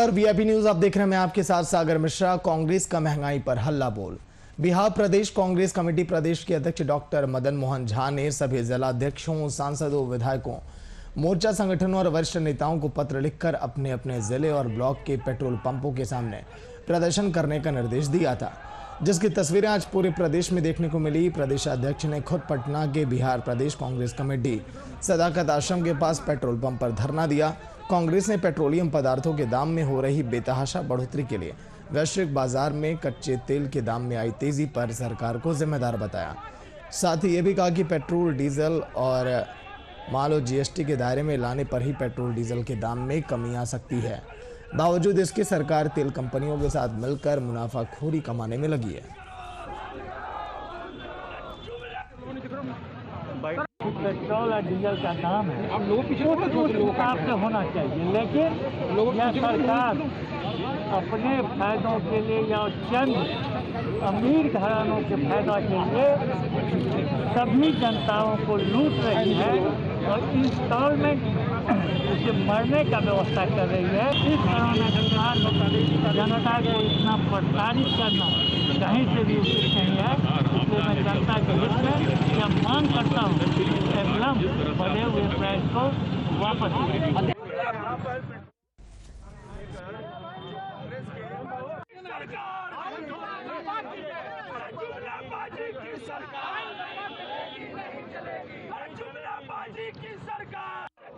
और VIP news आप देख रहे हैं, मैं आपके साथ सागर मिश्रा। कांग्रेस का महंगाई पर हल्ला बोल। बिहार प्रदेश कांग्रेस कमेटी प्रदेश के अध्यक्ष डॉक्टर मदन मोहन झा ने सभी जिलाध्यक्षों, सांसदों, विधायकों, मोर्चा संगठनों और वरिष्ठ नेताओं को पत्र लिखकर अपने अपने जिले और ब्लॉक के पेट्रोल पंपों के सामने प्रदर्शन करने का निर्देश दिया था, जिसकी तस्वीरें आज पूरे प्रदेश में देखने को मिली। प्रदेशाध्यक्ष ने खुद पटना के बिहार प्रदेश कांग्रेस कमेटी सदाकत आश्रम के पास पेट्रोल पंप पर धरना दिया। कांग्रेस ने पेट्रोलियम पदार्थों के दाम में हो रही बेतहाशा बढ़ोतरी के लिए वैश्विक बाजार में कच्चे तेल के दाम में आई तेजी पर सरकार को जिम्मेदार बताया। साथ ही ये भी कहा कि पेट्रोल, डीजल और माल और जीएसटी के दायरे में लाने पर ही पेट्रोल डीजल के दाम में कमी आ सकती है। बावजूद इसके सरकार तेल कंपनियों के साथ मिलकर मुनाफाखोरी कमाने में लगी है। पेट्रोल और डीजल का दाम है, उस हिसाब से होना चाहिए, लेकिन यह सरकार अपने फायदों के लिए या चंद अमीर घरानों के फायदा के लिए सभी जनताओं को लूट रही है और इंस्टॉलमेंट उसे मरने का व्यवस्था कर रही है। इस तरह में सरकार जनता को इतना प्रताड़ित करना कहीं से भी उचित नहीं है। इसलिए मैं जनता के हित में यह मांग करता हूँ कि एम्बलम बढ़े हुए प्राइस को वापस।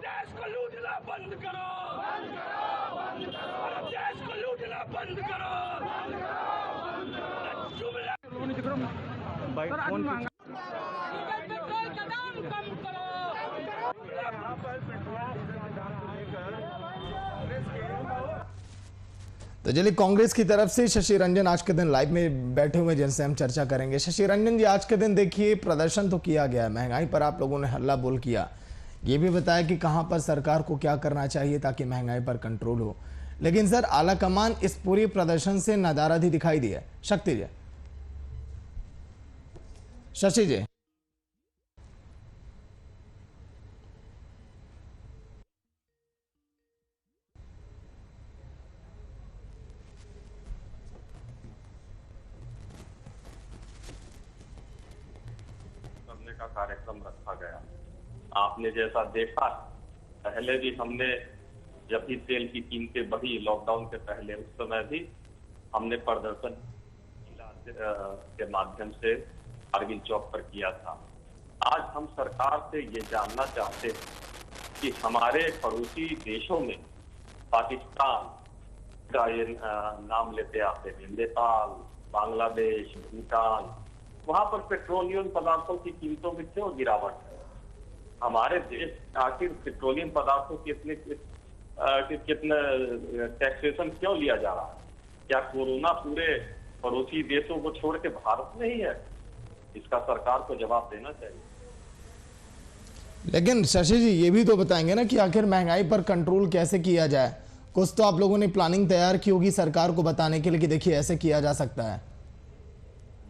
देश को लूटना बंद करो, देश को लूटना बंद करो। तो चलिए, कांग्रेस की तरफ से शशि रंजन आज के दिन लाइव में बैठे हुए, जिनसे हम चर्चा करेंगे। शशि रंजन जी, आज के दिन देखिए प्रदर्शन तो किया गया, महंगाई पर आप लोगों ने हल्ला बोल किया, ये भी बताया कि कहां पर सरकार को क्या करना चाहिए ताकि महंगाई पर कंट्रोल हो। लेकिन सर, आला कमान इस पूरे प्रदर्शन से नाराज ही दिखाई दी है। शक्ति जी, शशि जी। करने का कार्यक्रम रखा गया। आपने जैसा देखा, पहले भी हमने जब भी तेल की कीमतें बढ़ी लॉकडाउन के पहले, उस समय भी हमने प्रदर्शन के माध्यम से कारगिल चौक पर किया था। आज हम सरकार से ये जानना चाहते हैं कि हमारे पड़ोसी देशों में पाकिस्तान का ये नाम लेते आते हैं, नेपाल, बांग्लादेश, भूटान, वहां पर पेट्रोलियम पदार्थों की कीमतों में क्यों गिरावट है? हमारे देश आखिर पेट्रोलियम पदार्थों की कितने टैक्सेशन क्यों लिया जा रहा है? क्या कोरोना पूरे पड़ोसी देशों को छोड़ के भारत में ही है? इसका सरकार को जवाब देना चाहिए। लेकिन शशि जी, ये भी तो बताएंगे ना कि आखिर महंगाई पर कंट्रोल कैसे किया जाए। कुछ तो आप लोगों ने प्लानिंग तैयार की होगी सरकार को बताने के लिए कि देखिए ऐसे किया जा सकता है।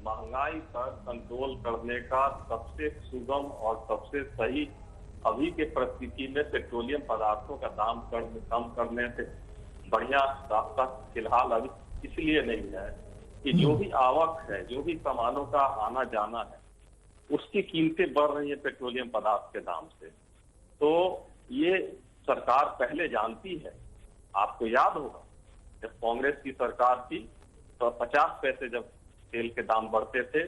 महंगाई पर कंट्रोल करने का सबसे सुगम और सबसे सही अभी के परिस्थिति में पेट्रोलियम पदार्थों का दाम कम करने से बढ़िया रास्ता फिलहाल अभी इसलिए नहीं है कि जो भी आवक है, जो भी सामानों का आना जाना है, उसकी कीमतें बढ़ रही है पेट्रोलियम पदार्थ के दाम से। तो ये सरकार पहले जानती है। आपको याद होगा जब कांग्रेस की सरकार थी तो 50 पैसे जब तेल के दाम बढ़ते थे,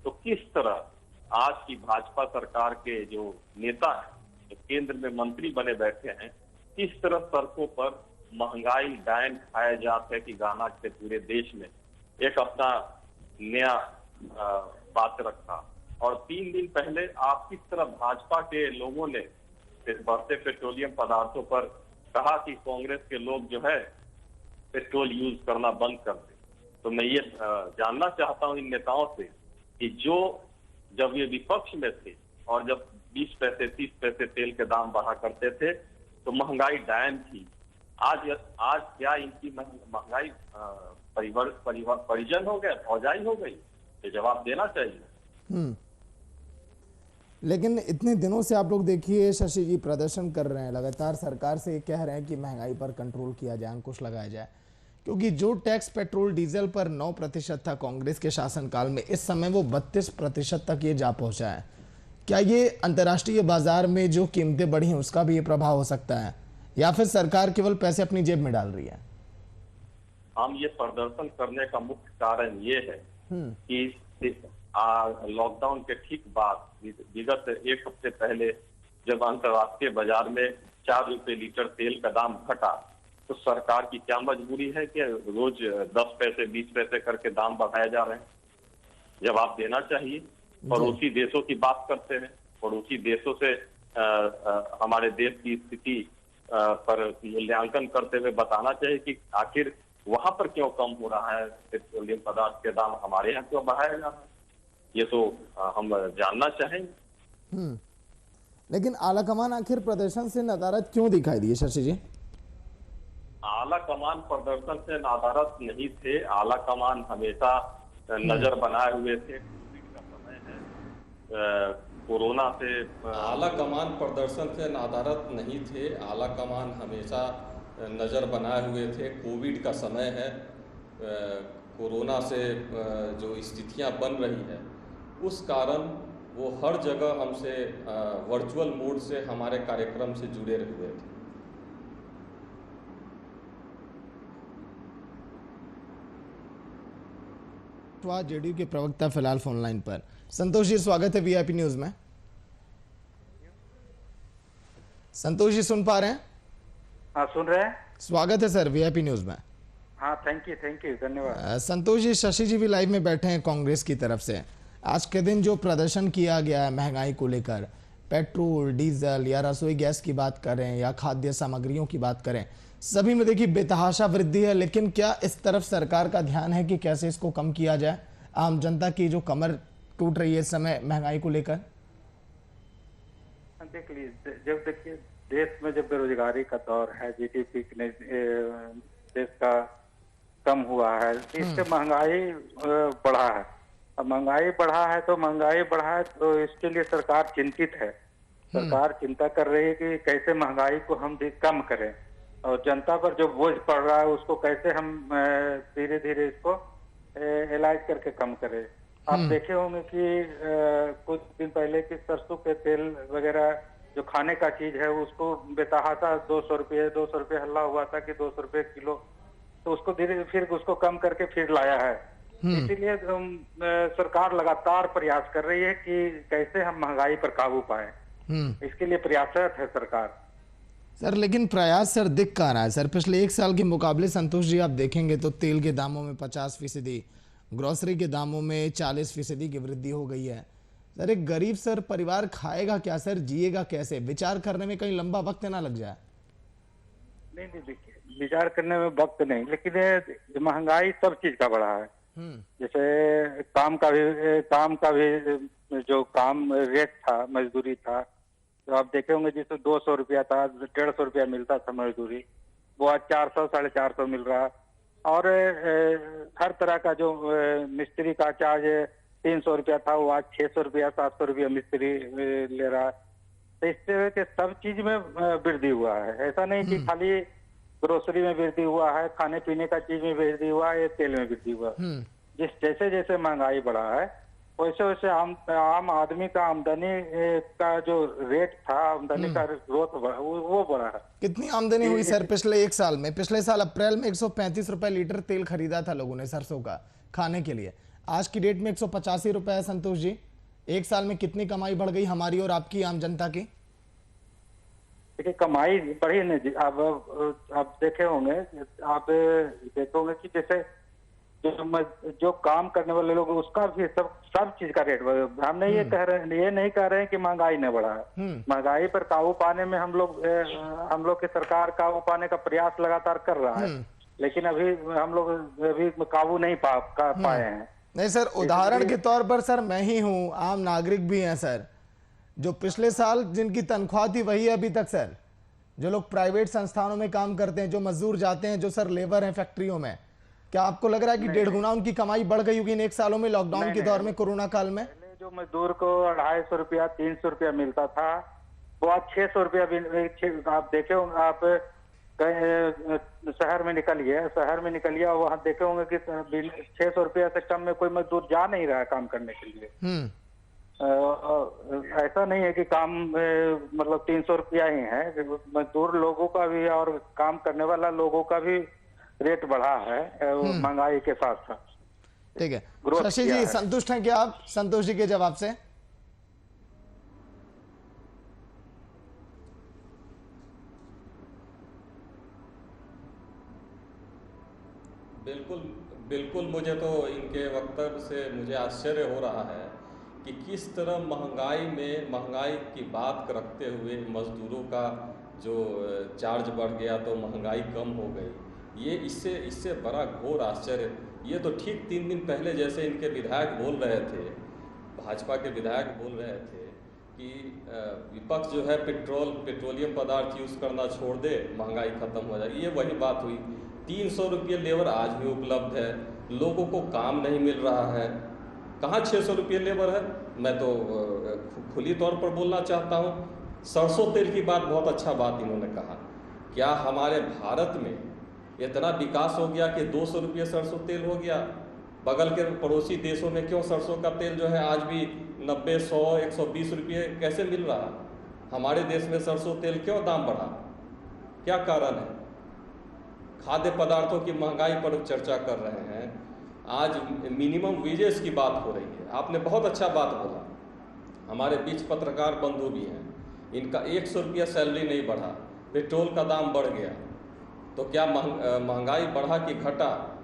तो किस तरह आज की भाजपा सरकार के जो नेता हैं, जो केंद्र में मंत्री बने बैठे हैं, किस तरह सड़कों पर महंगाई डायन खाया जाता है कि गाना के पूरे देश में एक अपना नया बात रखा। और 3 दिन पहले आप किस तरह भाजपा के लोगों ने बढ़ते पेट्रोलियम पदार्थों पर कहा कि कांग्रेस के लोग जो है पेट्रोल यूज करना बंद कर दे। तो मैं ये जानना चाहता हूं इन नेताओं से कि जो जब ये विपक्ष में थे और जब 20 पैसे 30 पैसे तेल के दाम बढ़ा करते थे तो महंगाई डायन थी। आज क्या इनकी महंगाई परिजन हो गया, फौजाई हो गई? ये जवाब देना चाहिए। लेकिन इतने दिनों से आप लोग देखिए शशि जी प्रदर्शन कर रहे हैं, लगातार सरकार से ये कह रहे हैं कि महंगाई पर कंट्रोल किया जाए, अंकुश लगाया जाए, क्योंकि जो टैक्स पेट्रोल डीजल पर 9% था कांग्रेस के शासनकाल में, इस समय वो 32% तक ये जा पहुंचा है। क्या ये अंतर्राष्ट्रीय बाजार में जो कीमतें बढ़ी हैं उसका भी ये प्रभाव हो सकता है, या फिर सरकार केवल पैसे अपनी जेब में डाल रही है? हम ये प्रदर्शन करने का मुख्य कारण ये है कि लॉकडाउन के ठीक बाद विगत एक हफ्ते पहले जब अंतर्राष्ट्रीय बाजार में 4 रुपए लीटर तेल का दाम घटा, तो सरकार की क्या मजबूरी है कि रोज 10 पैसे 20 पैसे करके दाम बढ़ाए जा रहे हैं? जवाब देना चाहिए। पड़ोसी देशों की बात करते हैं, पड़ोसी देशों से हमारे देश की स्थिति पर मूल्यांकन करते हुए बताना चाहिए कि आखिर वहां पर क्यों कम हो रहा है पेट्रोलियम पदार्थ के दाम, हमारे यहाँ क्यों बढ़ाया जा रहा है, ये तो हम जानना चाहेंगे। लेकिन आला कमान आखिर प्रदर्शन से नदारद क्यों दिखाई दिए शशि जी? आला कमान प्रदर्शन से नादारद नहीं थे। आला कमान हमेशा नजर बनाए हुए थे। कोविड का समय है, कोरोना से आला कमान प्रदर्शन से नादारद नहीं थे। आला कमान हमेशा नज़र बनाए हुए थे। कोविड का समय है, कोरोना से जो स्थितियां बन रही है उस कारण वो हर जगह हमसे वर्चुअल मोड से हमारे कार्यक्रम से जुड़े हुए थे। जेडीयू के प्रवक्ता फिलहाल फोन लाइन पर। संतोष जी, स्वागत है वीआईपी न्यूज में। संतोष जी सुन पा रहे हैं? हाँ, सुन रहे हैं। स्वागत है सर वीआईपी न्यूज में। हाँ, थैंक यू, धन्यवाद। संतोष जी, शशि जी भी लाइव में बैठे हैं कांग्रेस की तरफ से। आज के दिन जो प्रदर्शन किया गया है महंगाई को लेकर, पेट्रोल डीजल या रसोई गैस की बात करें या खाद्य सामग्रियों की बात करें, सभी में देखिए बेतहाशा वृद्धि है। लेकिन क्या इस तरफ सरकार का ध्यान है कि कैसे इसको कम किया जाए? आम जनता की जो कमर टूट रही है इस समय महंगाई को लेकर। देख लीजिए, जब देखिए देश में जब बेरोजगारी का दौर है, जीडीपी देश का कम हुआ है, इससे महंगाई बढ़ा है। अब महंगाई बढ़ा है तो इसके लिए सरकार चिंतित है। सरकार चिंता कर रही है कि कैसे महंगाई को हम कम करें और जनता पर जो बोझ पड़ रहा है उसको कैसे हम धीरे धीरे इसको इलाज करके कम करें। आप देखे होंगे कि कुछ दिन पहले की सरसों के तेल वगैरह जो खाने का चीज है उसको बेतहाशा 200 रुपये हल्ला हुआ था कि 200 रुपये किलो, तो उसको धीरे फिर उसको कम करके फिर लाया है। इसीलिए सरकार लगातार प्रयास कर रही है कि कैसे हम महंगाई पर काबू पाए। इसके लिए प्रयासरत है सरकार। सर लेकिन प्रयास सर दिख कहाँ रहा है सर? पिछले एक साल के मुकाबले संतोष जी आप देखेंगे तो तेल के दामों में 50%, ग्रोसरी के दामों में 40% की वृद्धि हो गई है। सर एक गरीब सर परिवार खाएगा क्या सर, जिएगा कैसे? विचार करने में कहीं लंबा वक्त ना लग जाए? नहीं देखिए, विचार करने में वक्त नहीं, लेकिन महंगाई सब चीज का बढ़ा है। जैसे काम का भी जो काम रेट था, मजदूरी था, तो आप देखे होंगे जिसमें 200 रुपया था, 150 रुपया मिलता था मजदूरी, वो आज 400 450 मिल रहा। और हर तरह का जो मिस्त्री का चार्ज 300 रुपया था वो आज 600 रुपया 700 रुपया मिस्त्री ले रहा है। तो इस तरह के सब चीज में वृद्धि हुआ है। ऐसा नहीं कि खाली ग्रोसरी में वृद्धि हुआ है, खाने पीने का चीज में वृद्धि हुआ है, तेल में वृद्धि हुआ। जैसे जैसे महंगाई बढ़ा है वैसे वैसे आम आदमी का आमदनी का जो रेट था, आमदनी का ग्रोथ वो बढ़ा है। कितनी आमदनी हुई सर पिछले एक साल में? पिछले साल अप्रैल में 135 रुपए लीटर तेल खरीदा था लोगों ने सरसों का खाने के लिए, आज की डेट में 185 रुपए है। संतोष जी, एक साल में कितनी कमाई बढ़ गई हमारी और आपकी आम जनता की? देखिए, कमाई बढ़ी नहीं। आप देखे होंगे कि जैसे जो काम करने वाले लोग उसका भी सब चीज का रेट बढ़ा। हम ये नहीं कह रहे हैं कि महंगाई नहीं बढ़ा है। महंगाई पर काबू पाने में हम लोग की सरकार काबू पाने का प्रयास लगातार कर रहा है, लेकिन अभी हम लोग काबू नहीं पाए हैं। नहीं सर, उदाहरण के तौर पर सर मैं ही हूँ, आम नागरिक भी हैं सर, जो पिछले साल जिनकी तनख्वाह थी वही है अभी तक सर। जो लोग प्राइवेट संस्थानों में काम करते हैं, जो मजदूर जाते हैं, जो सर लेबर हैं फैक्ट्रियों में, क्या आपको लग रहा है कि 1.5 गुना उनकी कमाई बढ़ गई होगी इन एक सालों में लॉकडाउन के दौर में, कोरोना काल में? जो मजदूर को 250 रुपया 300 रुपया मिलता था, वो आज 600 रुपया भी आप देखे होंगे। आप कहीं शहर में निकलिए और वहाँ देखे होंगे कि 600 रुपया से कम में कोई मजदूर जा नहीं रहा है काम करने के लिए। ऐसा नहीं है कि काम मतलब 300 रुपया ही है, मजदूर लोगों का भी और काम करने वाला लोगों का भी रेट बढ़ा है महंगाई के साथ साथ। ठीक है, शशि जी संतुष्ट हैं क्या आप संतोष जी के जवाब से? बिल्कुल बिल्कुल, मुझे तो इनके वक्तव्य से मुझे आश्चर्य हो रहा है कि किस तरह महंगाई की बात रखते हुए मजदूरों का जो चार्ज बढ़ गया तो महंगाई कम हो गई। ये इससे बड़ा घोर आश्चर्य। ये तो ठीक 3 दिन पहले जैसे इनके विधायक बोल रहे थे, भाजपा के विधायक बोल रहे थे कि विपक्ष जो है पेट्रोलियम पदार्थ यूज़ करना छोड़ दे, महंगाई ख़त्म हो जाएगी। ये वही बात हुई। 300 रुपये लेबर आज भी उपलब्ध है, लोगों को काम नहीं मिल रहा है। कहाँ 600 रुपये लेबर है? मैं तो खुली तौर पर बोलना चाहता हूँ। सरसों तेल की बात, बहुत अच्छा बात इन्होंने कहा। क्या हमारे भारत में इतना विकास हो गया कि 200 रुपये सरसों तेल हो गया? बगल के पड़ोसी देशों में क्यों सरसों का तेल जो है आज भी 90, 100, 120 रुपये कैसे मिल रहा? हमारे देश में सरसों तेल क्यों दाम बढ़ा? क्या कारण है? खाद्य पदार्थों की महंगाई पर चर्चा कर रहे हैं। आज मिनिमम वेजेस की बात हो रही है। आपने बहुत अच्छा बात बोला। हमारे बीच पत्रकार बंधु भी हैं, इनका 100 रुपया सैलरी नहीं बढ़ा, पेट्रोल का दाम बढ़ गया। तो क्या महंगाई बढ़ा कि घटा?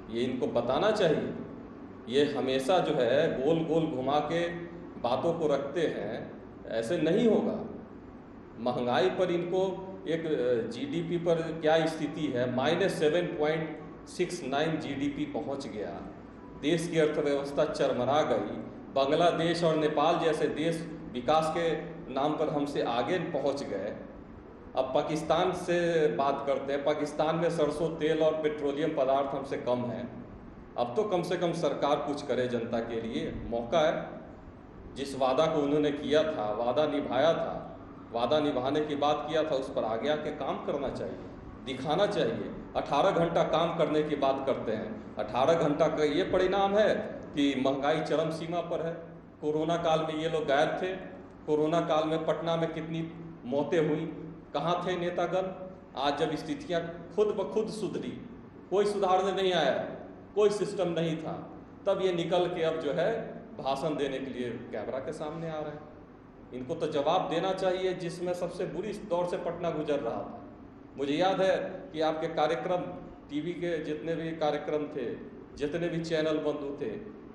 ये इनको बताना चाहिए। ये हमेशा जो है गोल गोल घुमा के बातों को रखते हैं, ऐसे नहीं होगा। महंगाई पर इनको एक जीडीपी पर क्या स्थिति है, -7.69 जीडीपी पहुंच गया। देश की अर्थव्यवस्था चरमरा गई। बांग्लादेश और नेपाल जैसे देश विकास के नाम पर हमसे आगे पहुंच गए। अब पाकिस्तान से बात करते हैं। पाकिस्तान में सरसों तेल और पेट्रोलियम पदार्थ हमसे कम है। अब तो कम से कम सरकार कुछ करे जनता के लिए, मौका है। जिस वादा को उन्होंने किया था, वादा निभाया था, वादा निभाने की बात किया था, उस पर आगे आके काम करना चाहिए, दिखाना चाहिए। 18 घंटा काम करने की बात करते हैं। 18 घंटा का ये परिणाम है कि महंगाई चरम सीमा पर है। कोरोना काल में ये लोग गायब थे। कोरोना काल में पटना में कितनी मौतें हुई, कहाँ थे नेतागण? आज जब स्थितियाँ खुद ब खुद सुधरी, कोई सुधारने नहीं आया, कोई सिस्टम नहीं था, तब ये निकल के अब जो है भाषण देने के लिए कैमरा के सामने आ रहे हैं। इनको तो जवाब देना चाहिए जिसमें सबसे बुरी दौर से पटना गुजर रहा था। मुझे याद है कि आपके कार्यक्रम, टीवी के जितने भी कार्यक्रम थे, जितने भी चैनल बंधु थे,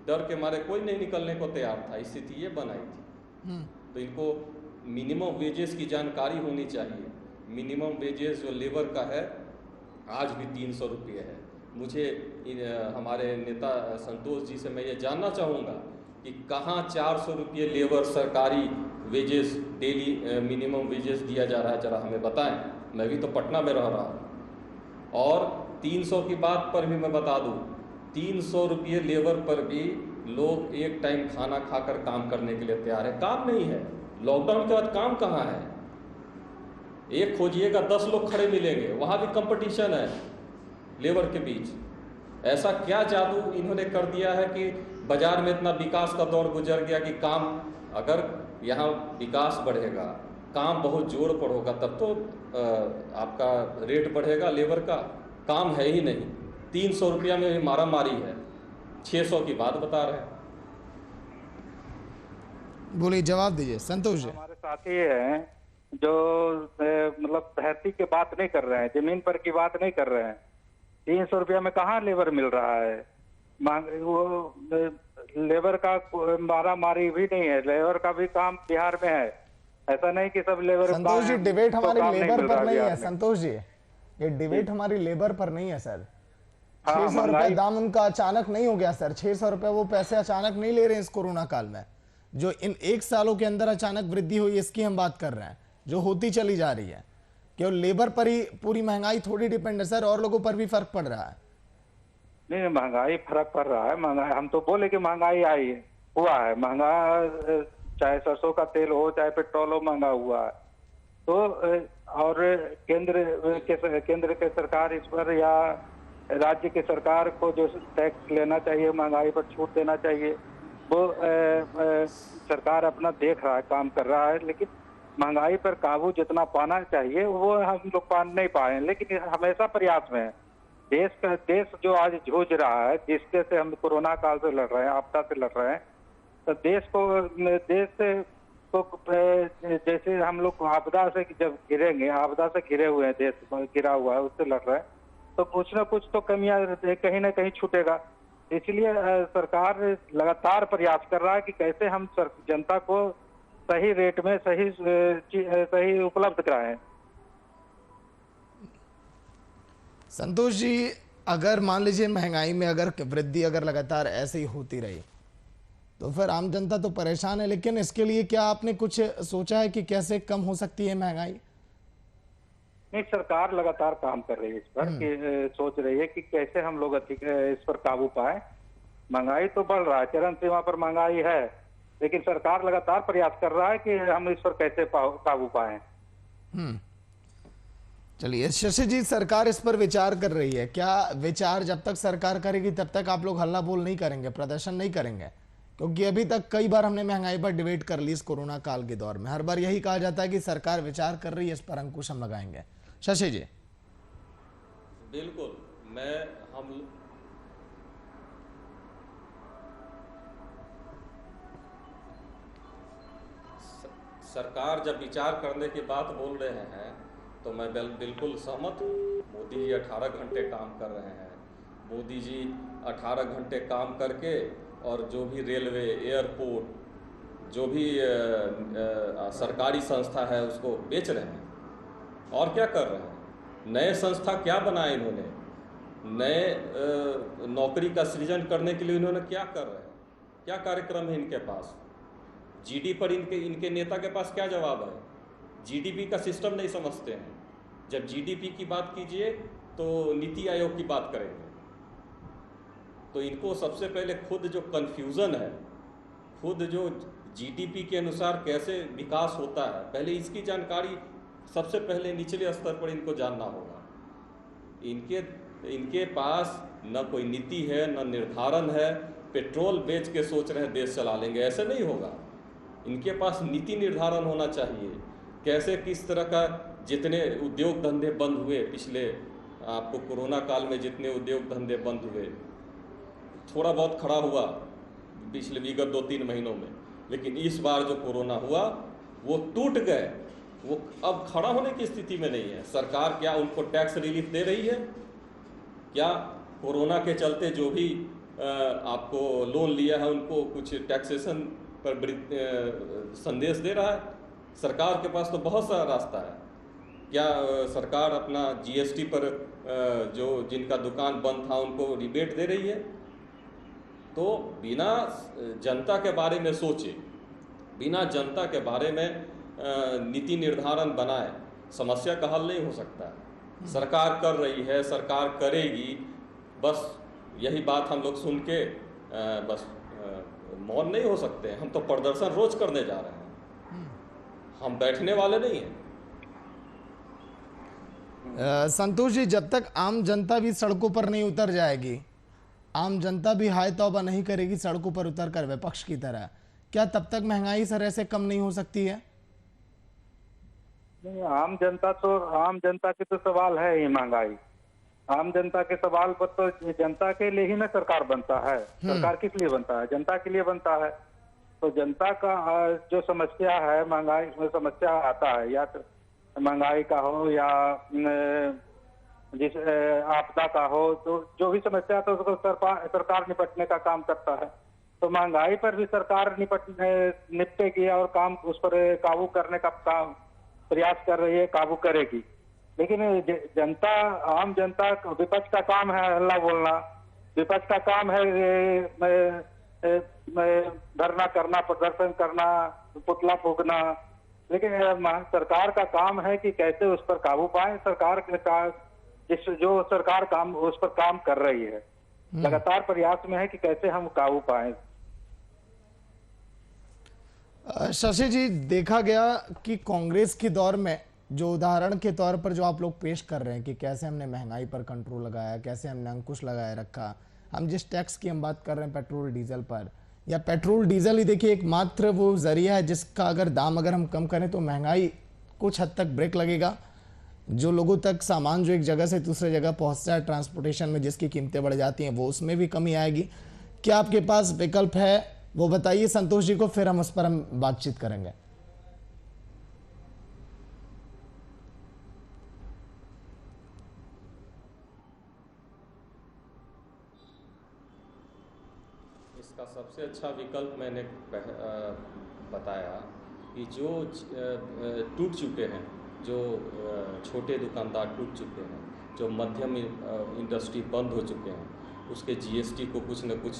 डर के मारे कोई नहीं निकलने को तैयार था। स्थिति ये बनाई थी। तो इनको मिनिमम वेजेस की जानकारी होनी चाहिए। मिनिमम वेजेस जो लेबर का है आज भी 300 रुपये है। मुझे हमारे नेता संतोष जी से मैं ये जानना चाहूँगा कि कहाँ 400 रुपये लेबर सरकारी वेजेस, डेली मिनिमम वेजेस दिया जा रहा है, जरा हमें बताएं। मैं भी तो पटना में रह रहा हूँ। और 300 की बात पर भी मैं बता दूँ, 300 रुपये लेबर पर भी लोग एक टाइम खाना खाकर काम करने के लिए तैयार है। काम नहीं है। लॉकडाउन के बाद काम कहाँ है? एक खोजिएगा 10 लोग खड़े मिलेंगे, वहाँ भी कंपटीशन है लेबर के बीच। ऐसा क्या जादू इन्होंने कर दिया है कि बाजार में इतना विकास का दौर गुजर गया कि काम, अगर यहाँ विकास बढ़ेगा, काम बहुत जोड़ पर होगा, तब तो आपका रेट बढ़ेगा लेबर का। काम है ही नहीं। 300 रुपया में भी मारा मारी है, 600 की बात बता रहे हैं। बोलिए, जवाब दीजिए संतोष जी। हमारे साथी हैं जो मतलब धरती की बात नहीं कर रहे हैं, जमीन पर की बात नहीं कर रहे हैं। 300 रुपया में कहाँ लेबर मिल रहा है? वो लेबर का मारा मारी भी नहीं है। लेबर का भी काम बिहार में है। ऐसा नहीं कि सब लेबर। संतोष जी, डिबेट हमारी लेबर पर नहीं है। संतोष जी, ये डिबेट हमारी लेबर पर नहीं है सर। 600 रुपए दाम उनका अचानक नहीं हो गया सर। 600 रुपए वो पैसे अचानक नहीं ले रहे हैं इस कोरोना काल में। जो इन 1 सालों के अंदर अचानक वृद्धि हुई, इसकी हम बात कर रहे हैं, जो होती चली जा रही है। केवल लेबर पर ही पूरी महंगाई थोड़ी डिपेंड है सर, और लोगों पर भी फर्क पड़ रहा है। नहीं, महंगाई फर्क पड़ रहा है। महंगाई, हम तो बोले कि महंगाई आई है, हुआ है महंगा, चाहे सरसों का तेल हो चाहे पेट्रोल हो, महंगा हुआ है। तो और केंद्र के सरकार इस पर या राज्य के सरकार को जो टैक्स लेना चाहिए, महंगाई पर छूट देना चाहिए, वो सरकार अपना देख रहा है, काम कर रहा है, लेकिन महंगाई पर काबू जितना पाना चाहिए वो हम लोग पा नहीं पाए। लेकिन हमेशा प्रयास में है। देश जो आज जूझ रहा है, जिसके से हम कोरोना काल से लड़ रहे हैं, आपदा से लड़ रहे हैं, तो देश को जैसे हम लोग आपदा से जब घिरेंगे, आपदा से घिरे हुए हैं, देश घिरा हुआ है, उससे लड़ रहे हैं, तो कुछ ना कुछ तो कमियां कहीं ना कहीं छूटेगा। इसलिए सरकार लगातार प्रयास कर रहा है कि कैसे हम जनता को सही रेट में सही उपलब्ध कराएं। संतोष जी, अगर मान लीजिए महंगाई में अगर वृद्धि अगर लगातार ऐसे ही होती रही तो फिर आम जनता तो परेशान है, लेकिन इसके लिए क्या आपने कुछ सोचा है कि कैसे कम हो सकती है महंगाई? नहीं, सरकार लगातार काम कर रही है इस पर, कि सोच रही है कि कैसे हम लोग इस पर काबू पाए। महंगाई तो बढ़ रहा है, चरम सीमा पर महंगाई है, लेकिन सरकार लगातार प्रयास कर रहा है कि हम इस पर कैसे काबू पाए। चलिए शशि जी, सरकार इस पर विचार कर रही है। क्या विचार जब तक सरकार करेगी तब तक आप लोग हल्ला बोल नहीं करेंगे, प्रदर्शन नहीं करेंगे? क्योंकि अभी तक कई बार हमने महंगाई पर डिबेट कर ली इस कोरोना काल के दौर में, हर बार यही कहा जाता है कि सरकार विचार कर रही है, इस पर अंकुश हम लगाएंगे। शशि जी। बिल्कुल, हम सरकार जब विचार करने की बात बोल रहे हैं तो मैं बिल्कुल सहमत हूँ। मोदी जी 18 घंटे काम कर रहे हैं। मोदी जी 18 घंटे काम करके और जो भी रेलवे, एयरपोर्ट, जो भी सरकारी संस्था है उसको बेच रहे हैं। और क्या कर रहे हैं? नए संस्था क्या बनाए इन्होंने? नए नौकरी का सृजन करने के लिए इन्होंने क्या कर रहे हैं? क्या कार्यक्रम है इनके पास? जीडीपी पर इनके नेता के पास क्या जवाब है? जीडीपी का सिस्टम नहीं समझते हैं। जब जीडीपी की बात कीजिए तो नीति आयोग की बात करेंगे। तो इनको सबसे पहले खुद जो कन्फ्यूज़न है, खुद जो जीडीपी के अनुसार कैसे विकास होता है, पहले इसकी जानकारी सबसे पहले निचले स्तर पर इनको जानना होगा। इनके पास न कोई नीति है, न निर्धारण है। पेट्रोल बेच के सोच रहे हैं देश चला लेंगे, ऐसे नहीं होगा। इनके पास नीति निर्धारण होना चाहिए। कैसे, किस तरह का, जितने उद्योग धंधे बंद हुए पिछले, आपको कोरोना काल में जितने उद्योग धंधे बंद हुए, थोड़ा बहुत खड़ा हुआ पिछले विगत 2-3 महीनों में, लेकिन इस बार जो कोरोना हुआ वो टूट गए, वो अब खड़ा होने की स्थिति में नहीं है। सरकार क्या उनको टैक्स रिलीफ दे रही है? क्या कोरोना के चलते जो भी आपको लोन लिया है उनको कुछ टैक्सेशन पर संदेश दे रहा है? सरकार के पास तो बहुत सारा रास्ता है। क्या सरकार अपना जीएसटी पर जो जिनका दुकान बंद था उनको रिबेट दे रही है? तो बिना जनता के बारे में सोचे, बिना जनता के बारे में नीति निर्धारण बनाए, समस्या का हल नहीं हो सकता है। सरकार कर रही है, सरकार करेगी, बस यही बात हम लोग सुन के बस मौन नहीं हो सकते। हम तो प्रदर्शन रोज करने जा रहे हैं, हम बैठने वाले नहीं हैं। संतोष जी, जब तक आम जनता भी सड़कों पर नहीं उतर जाएगी, आम जनता भी हाय तौबा नहीं करेगी सड़कों पर उतर कर विपक्ष की तरह, क्या तब तक महंगाई सर ऐसे कम नहीं हो सकती है? नहीं, आम जनता की तो सवाल है ही महंगाई। आम जनता के सवाल पर तो जनता के लिए ही ना सरकार बनता है। सरकार किस लिए बनता है? जनता के लिए बनता है। तो जनता का जो समस्या है, महंगाई में समस्या आता है, या तो महंगाई का हो या जिस आपदा का हो, तो जो भी समस्या है तो उसको सरकार निपटने का काम करता है। तो महंगाई पर भी सरकार निपटेगी और काम उस पर काबू करने का काम प्रयास कर रही है, काबू करेगी। लेकिन जनता, आम जनता, विपक्ष का काम है हल्ला बोलना, विपक्ष का काम है धरना करना, प्रदर्शन करना, पुतला फूकना। लेकिन सरकार का काम है कि कैसे उस पर काबू पाए। सरकार जो सरकार काम उस पर काम कर रही है, लगातार प्रयास में है कि कैसे हम काबू पाए। शशि जी, देखा गया कि कांग्रेस के दौर में जो उदाहरण के तौर पर जो आप लोग पेश कर रहे हैं कि कैसे हमने महंगाई पर कंट्रोल लगाया, कैसे हमने अंकुश लगाए रखा, हम जिस टैक्स की हम बात कर रहे हैं पेट्रोल डीजल पर, या पेट्रोल डीजल ही देखिए एकमात्र वो जरिया है जिसका अगर दाम अगर हम कम करें तो महंगाई कुछ हद तक ब्रेक लगेगा। जो लोगों तक सामान जो एक जगह से दूसरे जगह पहुंचता है ट्रांसपोर्टेशन में जिसकी कीमतें बढ़ जाती हैं वो उसमें भी कमी आएगी। क्या आपके पास विकल्प है वो बताइए संतोष जी को, फिर हम उस पर बातचीत करेंगे। इसका सबसे अच्छा विकल्प मैंने बताया कि जो टूट चुके हैं, जो छोटे दुकानदार टूट चुके हैं, जो मध्यम इंडस्ट्री बंद हो चुके हैं, उसके जीएसटी को कुछ न कुछ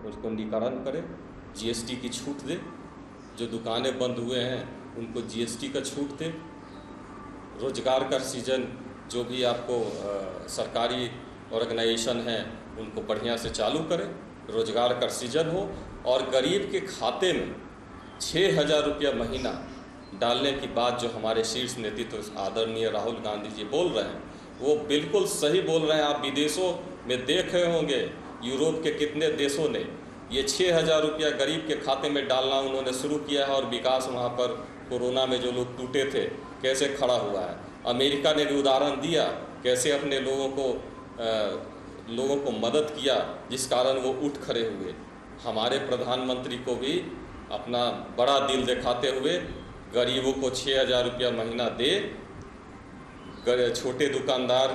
उसको निवारण करे, जीएसटी की छूट दे। जो दुकानें बंद हुए हैं उनको जीएसटी का छूट दे। रोजगार का सीजन जो भी आपको सरकारी ऑर्गेनाइजेशन हैं उनको बढ़िया से चालू करें, रोजगार का सीजन हो। और गरीब के खाते में 6,000 रुपया महीना डालने की बात जो हमारे शीर्ष नेतृत्व आदरणीय राहुल गांधी जी बोल रहे हैं वो बिल्कुल सही बोल रहे हैं। आप विदेशों में देख रहे होंगे, यूरोप के कितने देशों ने ये 6,000 रुपया गरीब के खाते में डालना उन्होंने शुरू किया है और विकास वहाँ पर कोरोना में जो लोग टूटे थे कैसे खड़ा हुआ है। अमेरिका ने भी उदाहरण दिया कैसे अपने लोगों को मदद किया जिस कारण वो उठ खड़े हुए। हमारे प्रधानमंत्री को भी अपना बड़ा दिल दिखाते हुए गरीबों को 6,000 रुपया महीना दे, छोटे दुकानदार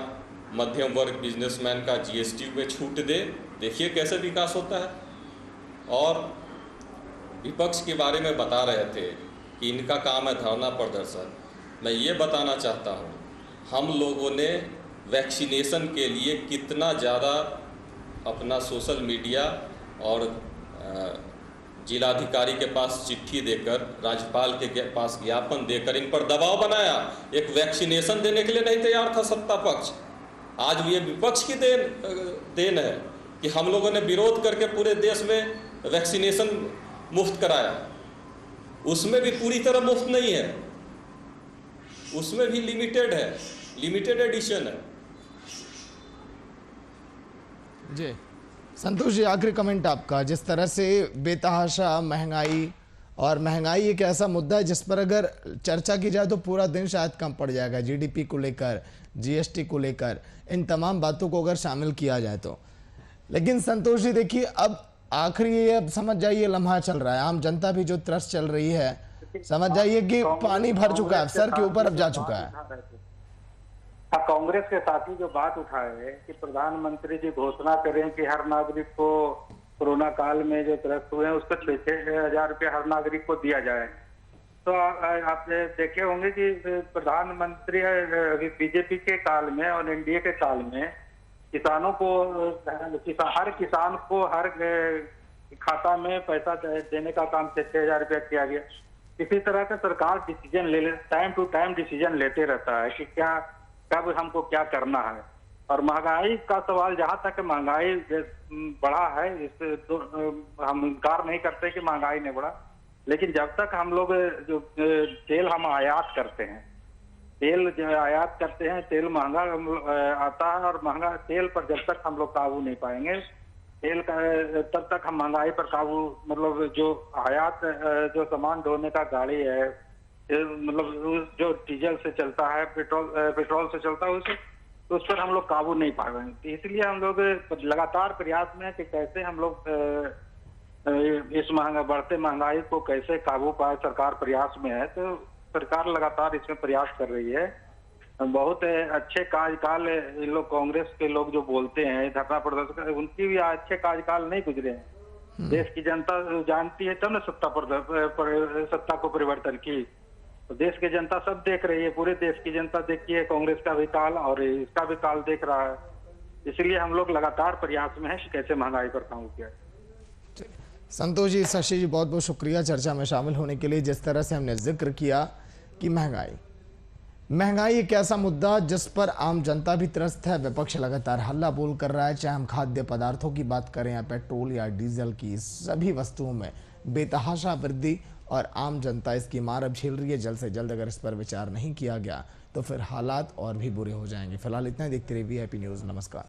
मध्यम वर्ग बिजनेसमैन का जीएसटी में छूट दे। देखिए कैसे विकास होता है। और विपक्ष के बारे में बता रहे थे कि इनका काम है धरना प्रदर्शन। मैं ये बताना चाहता हूँ हम लोगों ने वैक्सीनेशन के लिए कितना ज़्यादा अपना सोशल मीडिया और जिलाधिकारी के पास चिट्ठी देकर, राज्यपाल के पास ज्ञापन देकर इन पर दबाव बनाया। एक वैक्सीनेशन देने के लिए नहीं तैयार था सत्ता पक्ष। आज ये विपक्ष की देन है कि हम लोगों ने विरोध करके पूरे देश में वैक्सीनेशन मुफ्त कराया। उसमें भी पूरी तरह मुफ्त नहीं है, उसमें भी लिमिटेड है, लिमिटेड एडिशन है। जी संतोष जी, आखिरी कमेंट आपका। जिस तरह से बेतहाशा महंगाई, और महंगाई एक ऐसा मुद्दा है जिस पर अगर चर्चा की जाए तो पूरा दिन शायद कम पड़ जाएगा। जीडीपी को लेकर, जीएसटी को लेकर, इन तमाम बातों को अगर शामिल किया जाए तो। लेकिन संतोष जी देखिए, अब आखिरी ये अब समझ जाइए लम्हा चल रहा है, आम जनता भी जो त्रस्त चल रही है, समझ जाइए कि पानी भर चुका है, सर के ऊपर अब जा चुका है। कांग्रेस के साथी जो बात उठाए कि प्रधानमंत्री जी घोषणा करें कि हर नागरिक को कोरोना काल में जो त्रस्त हुए हैं उसको 6,000 रुपया हर नागरिक को दिया जाए, तो आप देखे होंगे कि प्रधानमंत्री बीजेपी के काल में और एनडीए के काल में किसानों को, हर किसान को हर खाता में पैसा देने का काम 6,000 रुपया किया गया। इसी तरह का सरकार decision time to time decision लेते रहता है कि क्या कब हमको क्या करना है। और महंगाई का सवाल, जहां तक महंगाई बढ़ा है इससे हम इनकार नहीं करते कि महंगाई नहीं बढ़ा, लेकिन जब तक हम लोग जो तेल हम आयात करते हैं, तेल जो आयात करते हैं, तेल महंगा आता है और महंगा तेल पर जब तक हम लोग काबू नहीं पाएंगे तेल का, तब तक हम महंगाई पर काबू, मतलब जो आयात जो सामान ढोने का गाड़ी है, मतलब जो डीजल से चलता है, पेट्रोल से चलता है, उस पर हम लोग काबू नहीं पा रहे हैं। तो इसलिए हम लोग लगातार प्रयास में है कि कैसे हम लोग इस बढ़ते महंगाई को कैसे काबू पाए, सरकार प्रयास में है। तो सरकार लगातार इसमें प्रयास कर रही है। बहुत अच्छे कार्यकाल इन लोग कांग्रेस के लोग जो बोलते हैं धरना प्रदर्शन, उनकी भी अच्छे कार्यकाल नहीं गुजरे हैं। देश की जनता जानती है तब ना सत्ता को परिवर्तन की, तो देश की जनता सब देख रही है, पूरे देश की जनता देखती है कांग्रेस का भी काल और इसका भी काल देख रहा है। इसलिए हम लोग लगातार प्रयास में है कि कैसे महंगाई पर काबू किया। संतोष जी, शशि जी, बहुत बहुत शुक्रिया चर्चा में शामिल होने के लिए। जिस तरह से हमने जिक्र किया कि महंगाई एक ऐसा मुद्दा जिस पर आम जनता भी त्रस्त है, विपक्ष लगातार हल्ला बोल कर रहा है, चाहे हम खाद्य पदार्थों की बात करें या पेट्रोल या डीजल की, सभी वस्तुओं में बेतहाशा वृद्धि और आम जनता इसकी मार अब झेल रही है। जल्द से जल्द अगर इस पर विचार नहीं किया गया तो फिर हालात और भी बुरे हो जाएंगे। फिलहाल इतना ही, देखते रहिए VIP न्यूज़। नमस्कार।